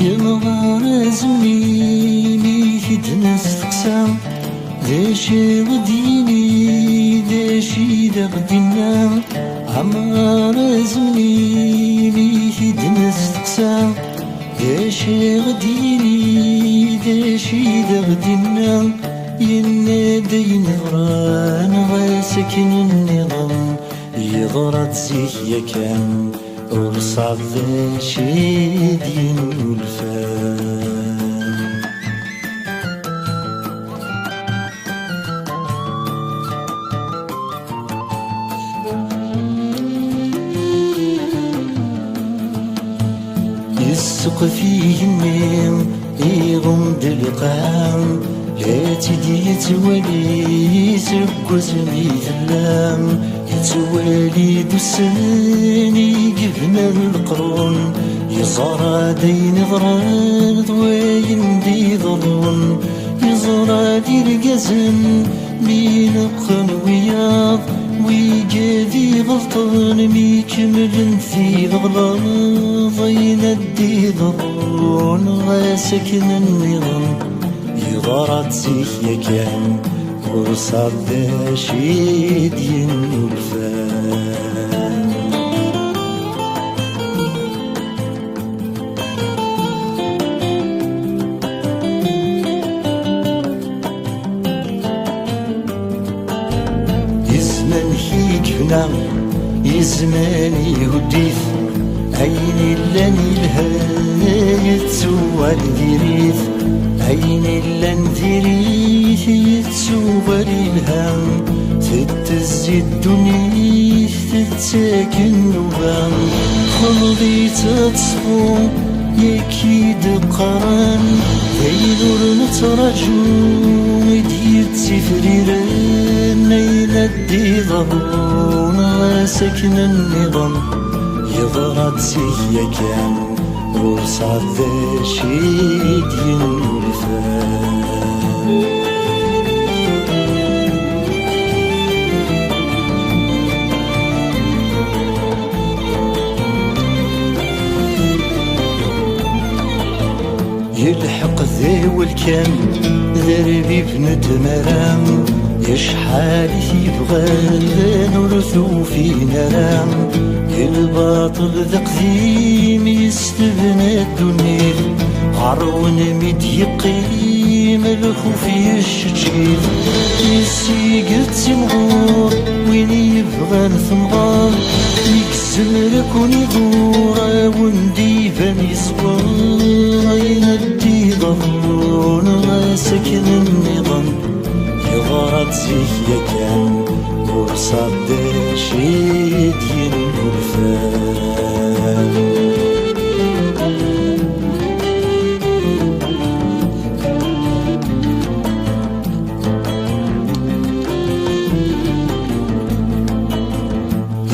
ينظر زميلي تدنس تقسام داشي غديني داشي دا غدينا عمار زميلي تدنس تقسام داشي غديني داشي دا غدينا ينادي نغران غاسكن النظام يغرد زيك يا كان ورصاد شيد ينولفان يسق فيه النيم يغمد القام لا تدي يتولي سقزني ذلام يتوالي دساني قبنا القرون يزرع دين ضران ضوين دي ظلون يزرع دي القزن مين قن وياض ويجادي غلطان ميكمل في غلام ضين الدي ظلون غاسكن النظام يغرد زيك يا كان ورصاد شيد ينولفان يزمن هيجنا يزمن يهديث عيني لاني لها يتسوى الدريث عيني لندريث يتسوى الهام تتزي الدنيا تتساكن نوام خلطي تتصفو يكيد قران ذيلور نترجو يدير تفريران يندي ظهرون سكن النظام يضرد سيا كان ورصاد شيد ينولفان يلحق ذي والكام ذربي بنت مرام يشحال يبغى نورثو في نرام الباطل ذا قديم يستبنى الدنيا عرون ميد يقيم الخوف يشجير يسيقت سمغور وين يبغى نثمغار يكسم لكون يدور وندي فاني صغار يندي ضرون سكن النظام يغرد زيك يا كان ورصاد شيد ينولفان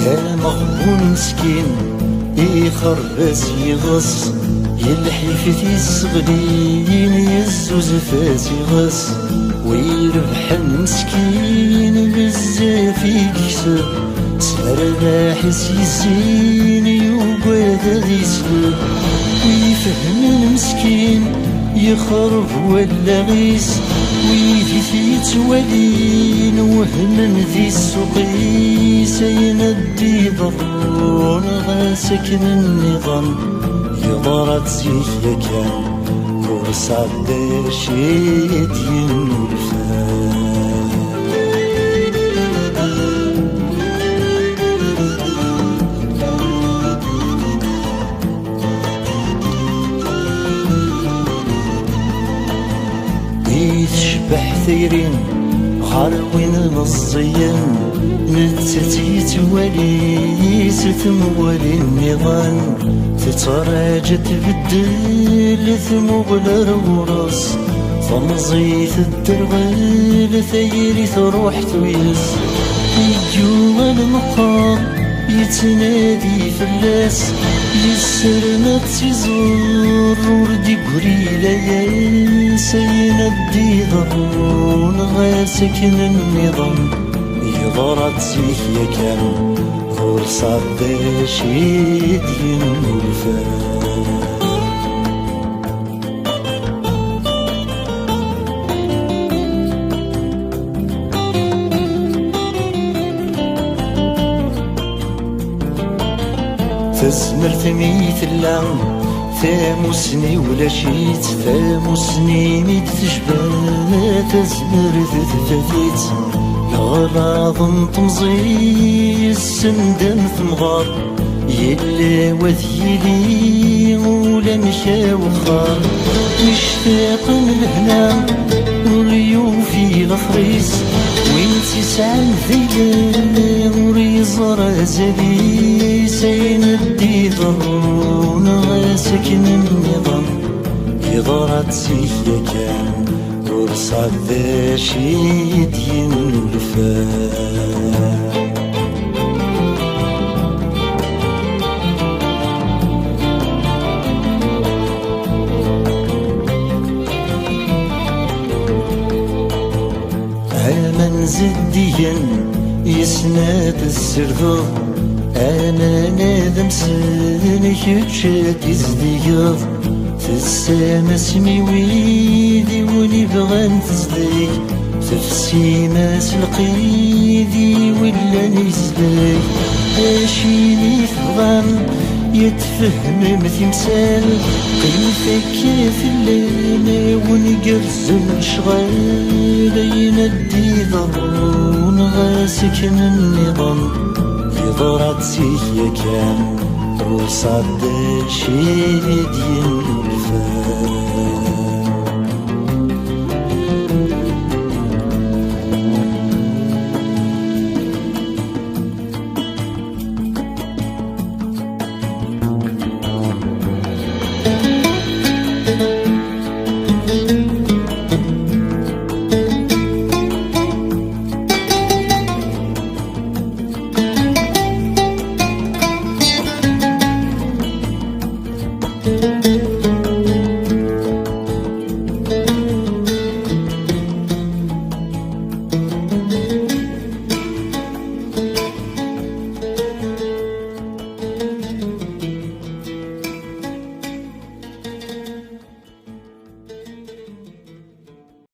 يا مغبون مسكين يخربس يغص يلحف في الصغلين يزوز فاس يغص ويربح المسكين بزاف يكسب سرباح يسين يوقاد يسلب ويفهم المسكين يخرب ولا غيس ويفي يتولين وهم ذي السقيس يندي ضرون غاسكن النظام يضرد زيك يا كان ورصاد شيد ينولفان يتشبح ثيرين غاروين مزيان نتتي توالي ستموالي النظام تتراجع تبدل ثمغل روراس فمزيت الدرغل ثيري تروح تويس يجوغ مقام يتنادي فلاس يسرنا تيزور وردي قريلا يا سينا الديضرون غاسكن النظام يضرط فيه يا كان فرصة باشيد ينولفان تزمرت ميثلا ثاموسني ولا شيت ثاموسني ميت تشبه تزمرت تفاتيت الغراض نطمزي السندن ثمغار يلا وذيلي ولا مشا وخار مشتاق لهنا وريوفي غفريس وين تسعى ذيلا وريزر زبي سين الديضرون غاسكن النظام يضرط سيا كان ورصاد ذا شيد ينولفان من زديا يسناد السردو انا نادم سنك تشاد يزديض تسامى سمي ويدي ولي بغان تزدي تفسيما سلقيدي ولا نزدي اشيني فغام يتفهم مثمثال قيمتك في الليل ونقرز الشغال يندي ضرون غاسكن النظام يضرط سيا كان وصاد شيد ينولفان